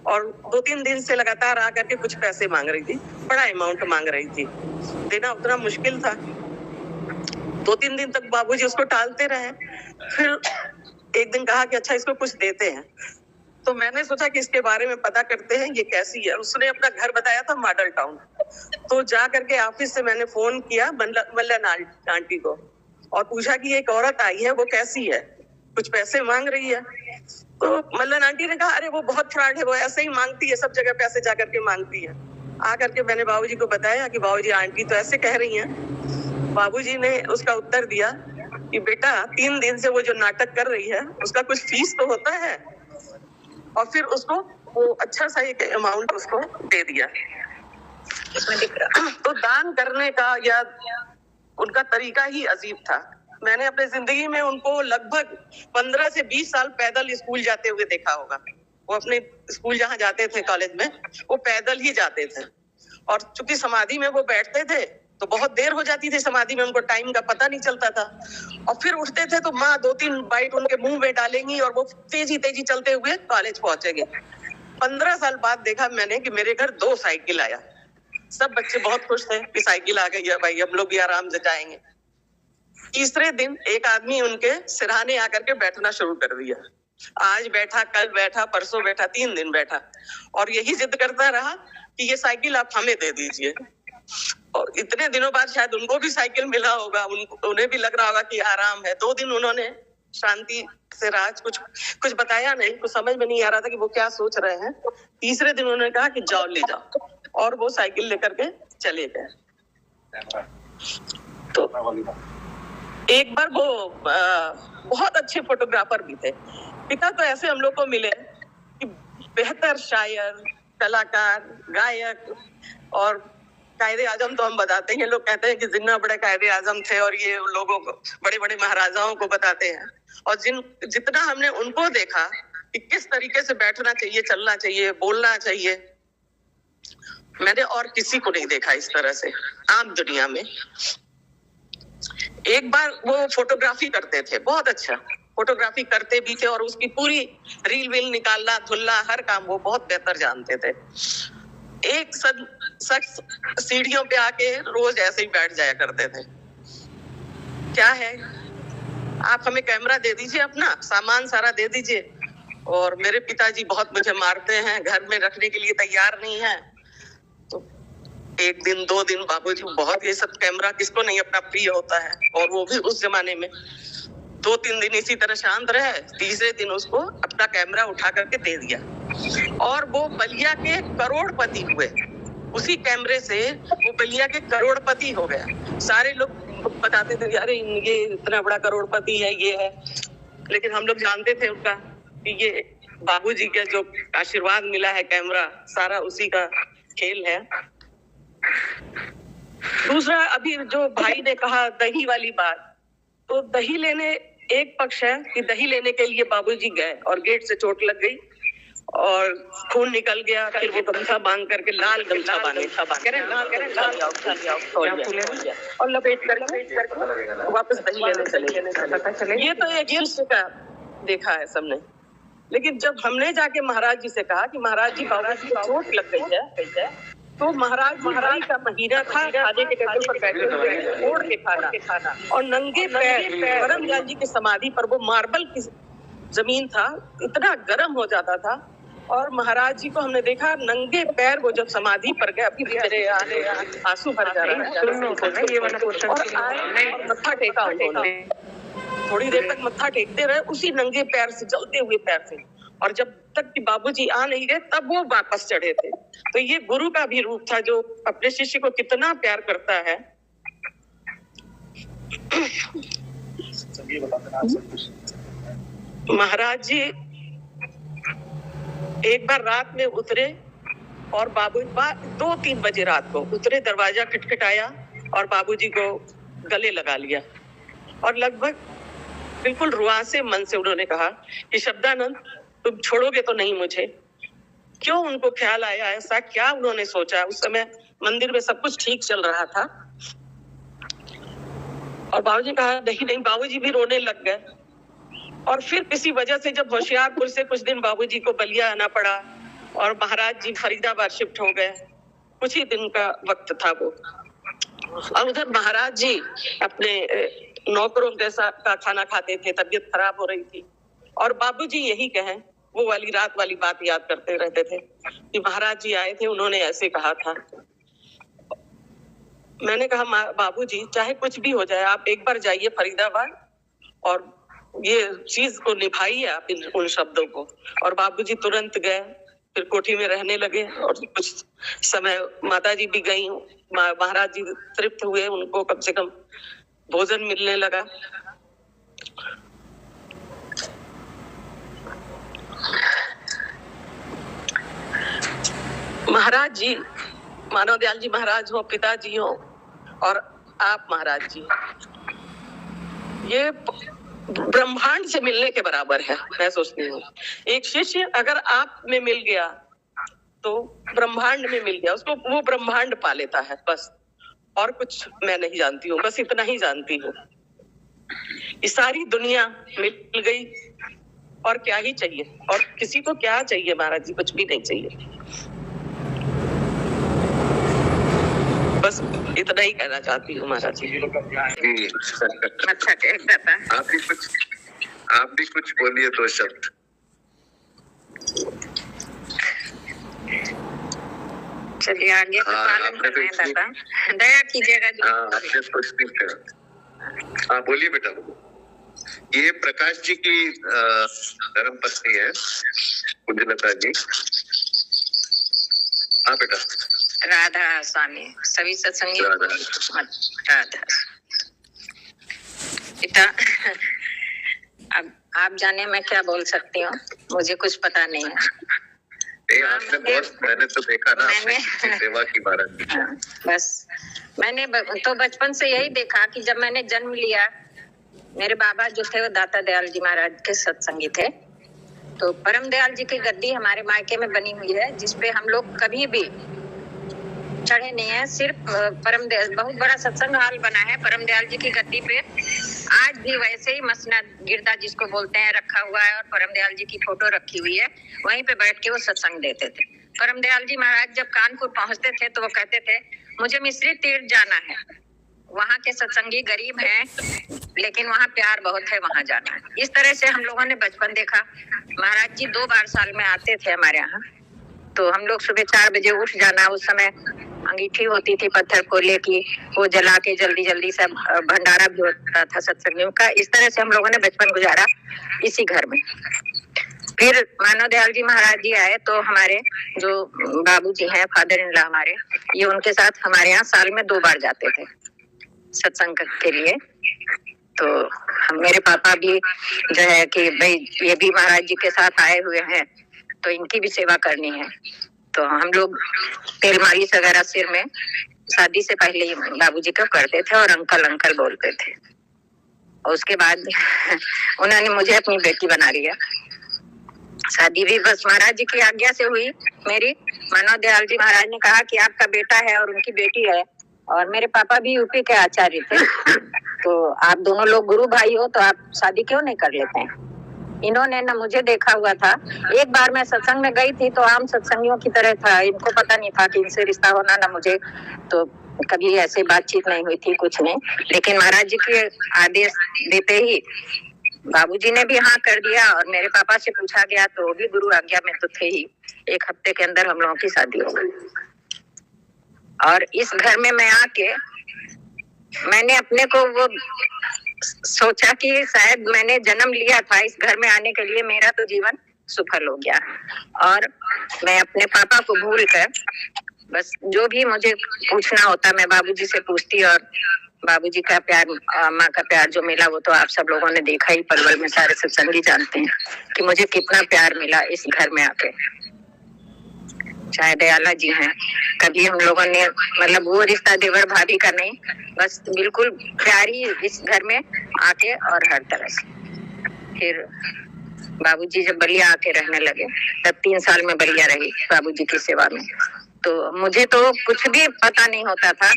और 2-3 दिन से लगातार आकर के कुछ पैसे मांग रही थी, बड़ा अमाउंट मांग रही थी, देना उतना मुश्किल था। 2-3 दिन तक बाबूजी उसको टालते रहे। फिर एक दिन कहा कि अच्छा इसको कुछ देते हैं। तो मैंने सोचा कि इसके बारे में पता करते हैं, ये कैसी है। उसने अपना घर बताया था मॉडल टाउन। तो जा करके ऑफिस से मैंने फोन किया मल्लन आंटी को और पूछा कि एक औरत आई है, वो कैसी है, कुछ पैसे मांग रही है। तो मल्लन आंटी ने कहा अरे वो बहुत फ्रॉड है, वो ऐसे ही मांगती है, सब जगह पैसे जा करके मांगती है। आकर के मैंने बाबूजी को बताया कि बाबूजी आंटी तो ऐसे कह रही हैं। बाबूजी ने उसका उत्तर दिया कि बेटा 3 दिन से वो जो नाटक कर रही है उसका कुछ फीस तो होता है। और फिर उसको वो अच्छा सा एक अमाउंट उसको दे दिया। तो दान करने का या उनका तरीका ही अजीब था। मैंने अपने जिंदगी में उनको लगभग 15 से 20 साल पैदल स्कूल जाते हुए देखा होगा। वो अपने स्कूल जहाँ जाते थे कॉलेज में, वो पैदल ही जाते थे। और चूंकि समाधि में वो बैठते थे तो बहुत देर हो जाती थी समाधि में, उनको टाइम का पता नहीं चलता था। और फिर उठते थे तो माँ 2-3 बाइट उनके मुंह में डालेंगी और वो तेजी चलते हुए कॉलेज पहुंचेंगे। 15 साल बाद देखा मैंने कि मेरे घर 2 साइकिल आया। सब बच्चे बहुत खुश थे कि साइकिल आ गई है भाई, हम लोग भी आराम से जाएंगे। तीसरे दिन एक आदमी उनके सिरहाने आकर के बैठना शुरू कर दिया। आज बैठा, कल बैठा, परसों बैठा, 3 दिन बैठा और यही जिद करता रहा कि ये साइकिल आप हमें दे दीजिए। और इतने दिनों बाद शायद उनको भी साइकिल मिला होगा, उन्हें भी लग रहा होगा कि आराम है। 2 दिन उन्होंने शांति से रहा, कुछ बताया नहीं, कुछ समझ में नहीं आ रहा था कि वो क्या सोच रहे हैं। तीसरे दिन उन्होंने कहा कि जाओ ले जाओ, और वो साइकिल लेकर के चले गए। तो एक बार वो बहुत अच्छे फोटोग्राफर भी थे। पिता तो ऐसे हम लोग को मिले कि बेहतर शायर, कलाकार, गायक और कायदे आजम तो हम बताते हैं। लोग कहते हैं कि जिन्ना बड़े कायदे आजम थे और ये लोगों को, बड़े बड़े महाराजाओं को बताते हैं। और जितना हमने उनको देखा कि किस तरीके से बैठना चाहिए, चलना चाहिए, बोलना चाहिए, मैंने और किसी को नहीं देखा इस तरह से आम दुनिया में। एक बार वो फोटोग्राफी करते थे, बहुत अच्छा फोटोग्राफी करते भी थे और उसकी पूरी रील वील निकालना, धुलना, हर काम वो बहुत बेहतर जानते थे। एक शख्स सीढ़ियों पे आके रोज ऐसे ही बैठ जाया करते थे। क्या है, आप हमें कैमरा दे दीजिए, अपना सामान सारा दे दीजिए। और मेरे पिताजी बहुत मुझे मारते हैं, घर में रखने के लिए तैयार नहीं है। तो 1 दिन 2 दिन बाबूजी बहुत, ये सब कैमरा किसको नहीं अपना प्रिय होता है, और वो भी उस जमाने में। 2-3 दिन इसी तरह शांत रहे। तीसरे दिन उसको अपना कैमरा उठा करके दे दिया और वो बलिया के करोड़पति हुए। उसी कैमरे से वो बलिया के करोड़पति हो गया। सारे लोग बताते थे अरे ये इतना बड़ा करोड़पति है, ये है, लेकिन हम लोग जानते थे उनका कि ये बाबूजी का जो आशीर्वाद मिला है, कैमरा सारा उसी का खेल है। दूसरा, अभी जो भाई ने कहा दही वाली बात, तो दही लेने एक पक्ष है कि दही लेने के लिए बाबूजी गए और गेट से चोट लग गई और खून निकल गया। फिर वो गमछा बांध करके, लाल गमछा बांध और लपेट करके वापस दही लेने चले। ये तो एक शिष्य का देखा है सबने। लेकिन जब हमने जाके महाराज जी से कहा कि महाराज जी, बाबूजी को चोट लग गई है, तो महाराज का महीना था, खाने के टेबल पर बैठे हुए ओढ़ के खाना और नंगे पैर परमदयाल जी की समाधि पर, वो मार्बल की जमीन था, इतना गर्म हो जाता था। और महाराज जी को हमने देखा नंगे पैर, वो जब समाधि पर गए, अभी मेरे आंसू भर जा रहा है, और आए और मत्था टेका उन्होंने। थोड़ी देर तक मत्था टेकते रहे उसी नंगे पैर से, जलते हुए पैर से, और जब तक कि बाबूजी आ नहीं गए तब वो वापस चढ़े थे। तो ये गुरु का भी रूप था, जो अपने शिष्य को कितना प्यार करता है। महाराज जी एक बार रात में उतरे और बाबू 2-3 बजे रात को उतरे, दरवाजा खटखटाया और बाबूजी को गले लगा लिया और लगभग बिल्कुल रुआसे मन से उन्होंने कहा कि शब्दानंद, तुम छोड़ोगे तो नहीं मुझे। क्यों उनको ख्याल आया ऐसा, क्या उन्होंने सोचा? उस समय मंदिर में सब कुछ ठीक चल रहा था और बाबूजी कहा नहीं। बाबूजी भी रोने लग गए। और फिर किसी वजह से जब होशियारपुर से कुछ दिन बाबूजी को बलिया आना पड़ा और महाराज जी फरीदाबाद शिफ्ट हो गए, कुछ ही दिन का वक्त था वो। और उधर महाराज जी अपने नौकरों के साथ का खाना खाते थे, तबीयत खराब हो रही थी। और बाबूजी यही कहें, वो वाली रात वाली बात याद करते रहते थे कि महाराज जी आए थे, उन्होंने ऐसे कहा था। मैंने कहा बाबूजी, चाहे कुछ भी हो जाए, आप एक बार जाइए फरीदाबाद और ये चीज को निभाइए आप, उन शब्दों को। और बाबूजी तुरंत गए, फिर कोठी में रहने लगे और कुछ समय माता जी भी गई, महाराज जी तृप्त हुए, उनको कम से कम भोजन मिलने लगा। महाराज जी, मानव दयाल जी महाराज हो, पिताजी हो, और आप महाराज जी, ये ब्रह्मांड से मिलने के बराबर है। मैं सोचती हूँ एक शिष्य अगर आप में मिल गया तो ब्रह्मांड में मिल गया, उसको वो ब्रह्मांड पा लेता है बस। और कुछ मैं नहीं जानती हूँ, बस इतना ही जानती हूँ। ये सारी दुनिया मिल गई और क्या ही चाहिए, और किसी को क्या चाहिए महाराज जी, कुछ भी नहीं चाहिए। बस इतना ही कहना चाहती हूँ महाराज जी। अच्छा, आप भी कुछ बोलिए, 2 शब्द। चलिए आगे तो पालन कर रहे हैं दादा, दया कीजिएगा। आपने कुछ नहीं कहा। बोलिए बेटा। ये प्रकाश जी की धर्म पत्नी है, कुंजलता जी। हाँ बेटा। राधा स्वामी, सभी सत्संगी राधा पिता। अब आप जाने मैं क्या बोल सकती हूँ, मुझे कुछ पता नहीं है। आपने बहुत, मैंने तो देखा ना, आपने सेवा की महाराज। बस मैंने तो बचपन से यही देखा कि जब मैंने जन्म लिया, मेरे बाबा जो थे वो दाता दयाल जी महाराज के सत्संगी थे। तो परम दयाल जी की गद्दी हमारे मायके में बनी हुई है, जिसपे हम लोग कभी भी चढ़े नहीं है। सिर्फ परम दयाल, बहुत बड़ा सत्संग हाल बना है परम दयाल जी की गद्दी पे। आज भी वैसे ही मसनद गिरदा जिसको बोलते हैं रखा हुआ है, और परम दयाल जी की फोटो रखी हुई है, वहीं पे बैठ के वो सत्संग देते थे। परम दयाल जी महाराज जब कानपुर पहुंचते थे तो वो कहते थे, मुझे मिस्री तीर्थ जाना है, वहाँ के सत्संगी गरीब हैं लेकिन वहाँ प्यार बहुत है, वहाँ जाना है। इस तरह से हम लोगों ने बचपन देखा। महाराज जी 2 बार साल में आते थे हमारे यहाँ, तो हम लोग सुबह 4 बजे उठ जाना। उस समय अंगीठी होती थी पत्थर कोयले की, वो जला के जल्दी जल्दी से भंडारा भी होता था सत्संगियों का। इस तरह से हम लोगों ने बचपन गुजारा इसी घर में। फिर मानव दयाल जी महाराज जी आए तो हमारे जो बाबूजी हैं, फादर इन लॉ हमारे, ये उनके साथ हमारे यहाँ साल में 2 बार जाते थे सत्संग के लिए। तो मेरे पापा भी जो है कि भाई ये भी महाराज जी के साथ आए हुए हैं तो इनकी भी सेवा करनी है। तो हम लोग तेल मालिश वगैरह सिर में शादी से पहले ही बाबूजी को करते थे और अंकल अंकल बोलते थे। और उसके बाद उन्होंने मुझे अपनी बेटी बना लिया। शादी भी बस महाराज जी की आज्ञा से हुई मेरी। मानव दयाल जी महाराज ने कहा कि आपका बेटा है और उनकी बेटी है, और मेरे पापा भी यूपी के आचार्य थे, तो आप दोनों लोग गुरु भाई हो तो आप शादी क्यों नहीं कर लेते हैं। इन्होंने ना मुझे देखा हुआ था। एक बार मैं सत्संग में गई थी तो आम सत्संगियों की तरह था, इनको पता नहीं था कि इनसे रिश्ता होना ना मुझे, तो कभी ऐसे बातचीत नहीं हुई थी, कुछ नहीं। लेकिन महाराज जी के आदेश देते ही बाबूजी ने भी हाँ कर दिया और मेरे पापा से पूछा गया तो वो भी गुरु आज्ञा में तो थे ही। 1 हफ्ते के अंदर हम लोगों की शादी हो गई। और इस घर में मैं आके मैंने अपने को वो सोचा कि शायद मैंने जन्म लिया था इस घर में आने के लिए, मेरा तो जीवन सफल हो गया। और मैं अपने पापा को भूल कर बस जो भी मुझे पूछना होता मैं बाबूजी से पूछती, और बाबूजी का प्यार, माँ का प्यार जो मिला वो तो आप सब लोगों ने देखा ही। पलवल में सारे सत्संगी जानते हैं कि मुझे कितना प्यार मिला इस घर में आके। चाहे दयाला जी हैं, कभी हम लोगों ने मतलब वो रिश्ता देवर भाभी का नहीं, बस बिल्कुल प्यार ही इस घर में आके और हर तरह से। फिर बाबूजी जब बलिया आके रहने लगे तब 3 साल में बलिया रही बाबूजी की सेवा में। तो मुझे तो कुछ भी पता नहीं होता था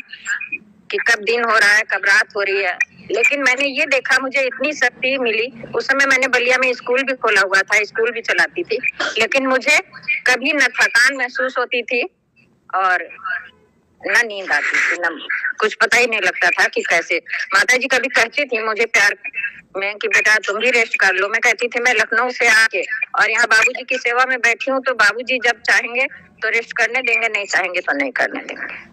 कि कब दिन हो रहा है कब रात हो रही है, लेकिन मैंने ये देखा मुझे इतनी शक्ति मिली। उस समय मैंने बलिया में स्कूल भी खोला हुआ था, स्कूल भी चलाती थी, लेकिन मुझे कभी न थकान महसूस होती थी और न नींद आती थी, न कुछ पता ही नहीं लगता था कि कैसे। माता जी कभी कहती थी मुझे प्यार में कि बेटा तुम भी रेस्ट कर लो। मैं कहती थी मैं लखनऊ से आके और यहाँ बाबूजी की सेवा में बैठी हूँ, तो बाबूजी जब चाहेंगे तो रेस्ट करने देंगे, नहीं चाहेंगे तो नहीं करने देंगे।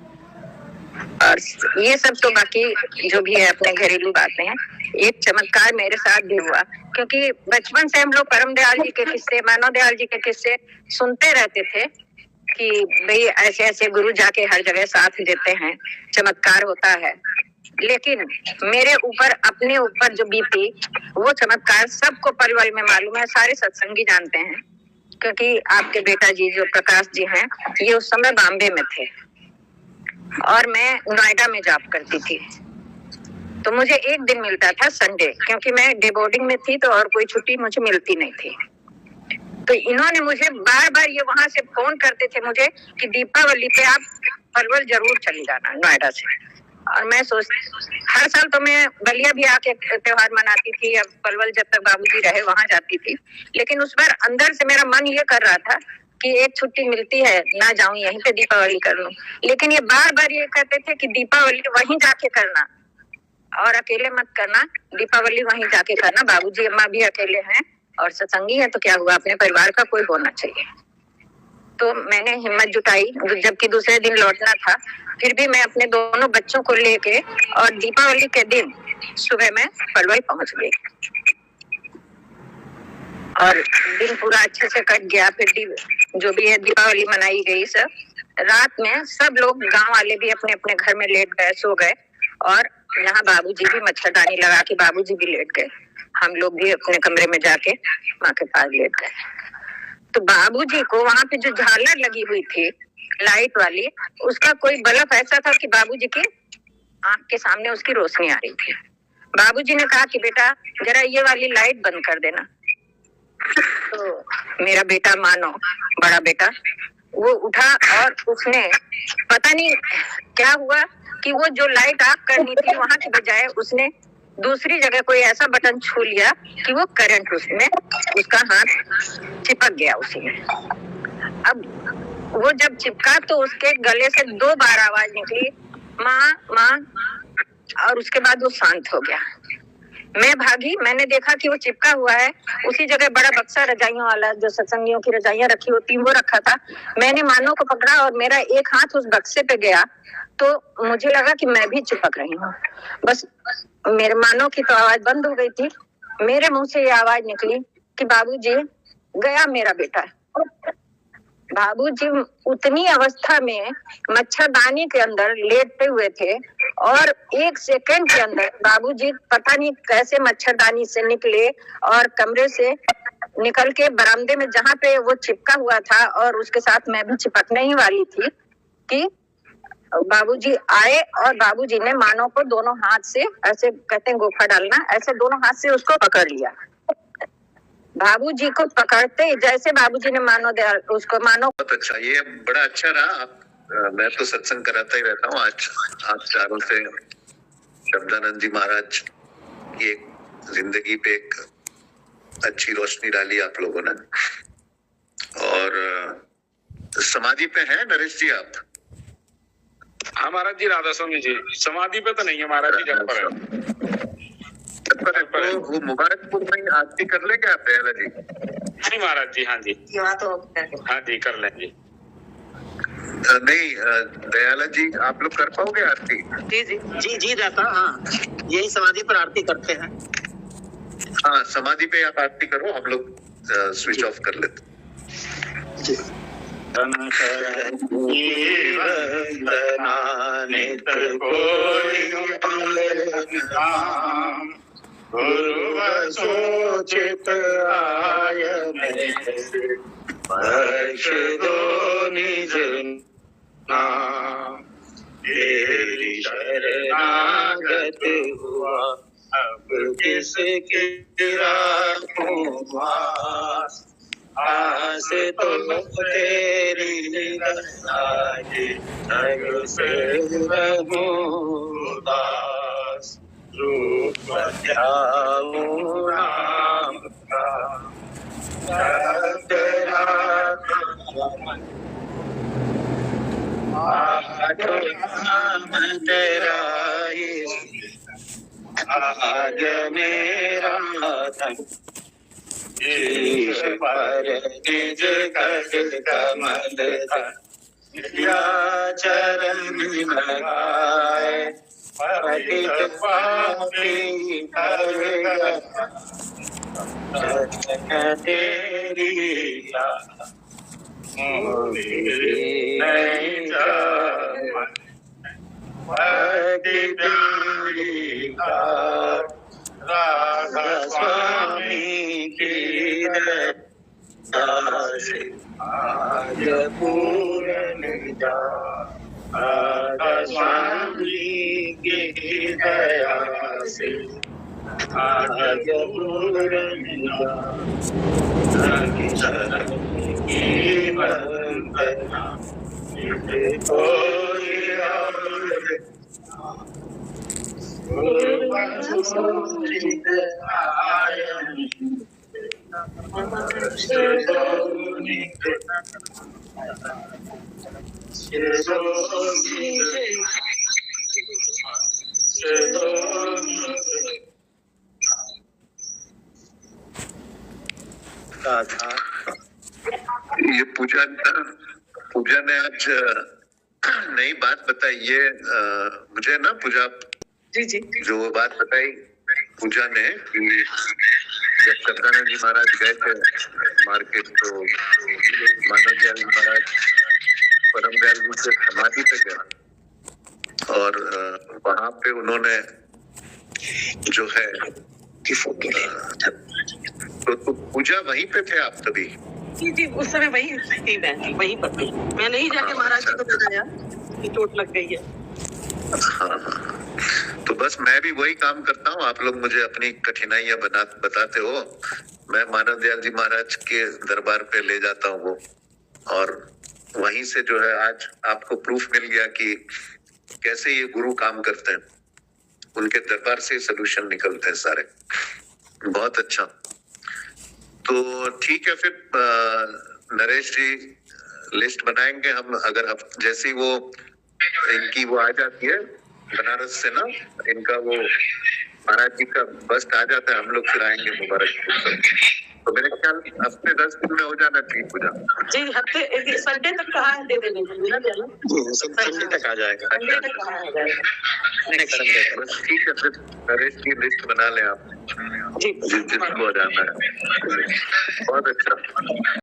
और ये सब तो बाकी जो भी है अपने घरेलू बातें हैं। एक चमत्कार मेरे साथ भी हुआ, क्योंकि बचपन से हम लोग परम दयाल जी के किस्से, मानव दयाल जी के किस्से सुनते रहते थे कि भाई ऐसे ऐसे गुरु जाके हर जगह साथ देते हैं, चमत्कार होता है। लेकिन मेरे ऊपर, अपने ऊपर जो बीती वो चमत्कार सबको पलवल में मालूम है, सारे सत्संगी जानते हैं। क्योंकि आपके बेटा जी जो प्रकाश जी हैं, ये उस समय बॉम्बे में थे और मैं नोएडा में जॉब करती थी। तो मुझे एक दिन मिलता था संडे, क्योंकि मैं डे बोर्डिंग में थी तो और कोई छुट्टी मुझे मिलती नहीं थी। तो इन्होंने मुझे बार बार ये वहां से फोन करते थे मुझे कि दीपावली पे आप पलवल जरूर चली जाना नोएडा से। और मैं हर साल तो मैं बलिया भी आके त्योहार मनाती थी, अब पलवल जब तक बाबूजी रहे वहां जाती थी। लेकिन उस बार अंदर से मेरा मन ये कर रहा था कि एक छुट्टी मिलती है ना जाऊं, यहीं पे दीपावली कर लूं। लेकिन ये बार बार ये कहते थे कि दीपावली वहीं जाके करना और अकेले मत करना, दीपावली वहीं जाके करना। बाबूजी अम्मा भी अकेले हैं और सत्संगी है तो क्या हुआ, अपने परिवार का कोई होना चाहिए। तो मैंने हिम्मत जुटाई, जबकि दूसरे दिन लौटना था, फिर भी मैं अपने दोनों बच्चों को लेके और दीपावली के दिन सुबह में पलवल पहुंच गई और दिन पूरा अच्छे से कट गया। फिर जो भी है दीपावली मनाई गई। सब रात में सब लोग गांव वाले भी अपने अपने घर में लेट गए, सो गए, और यहाँ बाबूजी भी मच्छरदानी लगा के बाबूजी भी लेट गए। हम लोग भी अपने कमरे में जाके माँ के पास लेट गए। तो बाबूजी को वहां पे जो झालर लगी हुई थी लाइट वाली, उसका कोई बल्ब ऐसा था कि बाबूजी की आंख के सामने उसकी रोशनी आ रही थी। बाबूजी ने कहा कि बेटा जरा ये वाली लाइट बंद कर देना। तो मेरा बेटा, मानो बड़ा बेटा, वो उठा और उसने पता नहीं क्या हुआ कि वो जो लाइट ऑफ करनी थी वहां की बजाय उसने दूसरी जगह कोई ऐसा बटन छू लिया कि वो करंट उसमें, उसका हाथ चिपक गया उसी में। अब वो जब चिपका तो उसके गले से 2 बार आवाज निकली, माँ माँ, और उसके बाद वो शांत हो गया। मैं भागी, मैंने देखा कि वो चिपका हुआ है। उसी जगह बड़ा बक्सा रजाइयों वाला, जो सत्संगियों की रजाइयां रखी होती वो रखा था। मैंने मानो को पकड़ा और मेरा एक हाथ उस बक्से पे गया तो मुझे लगा कि मैं भी चिपक रही हूँ। बस मेरे मानो की तो आवाज बंद हो गई थी, मेरे मुंह से ये आवाज निकली कि बाबूजी गया मेरा बेटा। बाबूजी उतनी अवस्था में मच्छरदानी के अंदर लेटते हुए थे और 1 सेकंड के अंदर बाबूजी पता नहीं कैसे मच्छरदानी से निकले और कमरे से निकल के बरामदे में जहाँ पे वो चिपका हुआ था, और उसके साथ मैं भी चिपकने ही वाली थी कि बाबूजी आए और बाबूजी ने मानो को दोनों हाथ से, ऐसे कहते हैं गोफा डालना, ऐसे दोनों हाथ से उसको पकड़ लिया। बाबूजी को पकड़ते जैसे बाबूजी ने मानो उसको मानो। बहुत अच्छा, ये बड़ा अच्छा रहा। मैं तो सत्संग कराता ही रहता हूँ। आज आप चारों से शब्दानंद जी महाराज की एक जिंदगी पे एक अच्छी रोशनी डाली आप लोगों ने। और समाधि पे है नरेश जी आप? हाँ महाराज जी, राधा स्वामी जी समाधि पे तो नहीं है महाराज जी, जब पर है। तो वो मुबारकपुर में आरती कर ले क्या आप दयाला जी? जी महाराज जी, हाँ जी, हाँ जी कर लेंगे। नहीं दयाला जी, आप लोग कर पाओगे आरती? जी जी जी जी दाता, हाँ यही समाधि पर आरती करते हैं। हाँ समाधि पे आप आरती करो, हम लोग स्विच ऑफ कर लेते। सोचित आय बख्श दो निज नाम, तेरी शरणागत हुआ अब किसकी राखूं वास, आस तो तेरी रसाई जग से रहूं दास, रूप ध्याऊं राम का तेरा नाम तेरा आज मेरा धन, ईश पर निज कर कमल धन, या चरण लगाए पतित पापी तेरी नहीं राधा स्वामी की आज पूरन जा, राधा स्वामी की दया से आज पूरन जा, की वंदना कोई ये पूजा ने आज नई बात बताई। ये मुझे ना पूजा जी जी जो बात बताई पूजा ने कि जब शब्दानंद जी महाराज गए थे मार्केट, तो मानव दयाल जी महाराज परम दयाल जी से समाधि पे गए और वहां पे उन्होंने जो है तो पूजा वहीं पे थे आप तभी? जी जी उस समय वही थी, मैं वहीं पर थी। मैंने ही जाके महाराज जी को बताया कि चोट लग गई है। हाँ, तो बस मैं भी वही काम करता हूँ। आप लोग मुझे अपनी कठिनाइयां बताते हो, मैं मानव दयाल जी महाराज के दरबार पे ले जाता हूँ वो, और वहीं से जो है आज आपको प्रूफ मिल गया कि कैसे ये गुरु काम करते हैं। उनके दरबार से सलूशन निकलते हैं सारे। बहुत अच्छा, तो ठीक है फिर नरेश जी लिस्ट बनाएंगे हम। अगर जैसे वो इनकी वो आ जाती है बनारस से ना, इनका वो महाराज जी का बस आ जाता है, हम लोग फिर आएंगे मुबारकपुर। तो मेरे ख्याल हफ्ते 10 दिन में हो जाना चाहिए पूजा। जी हफ्ते संडे तक कहा है दे देंगे, संडे तक आ जाएगा। संडे तक कहा है। बस ठीक है, फिर नरेश की लिस्ट बना लें आप जी जिसको जाना है। बहुत अच्छा।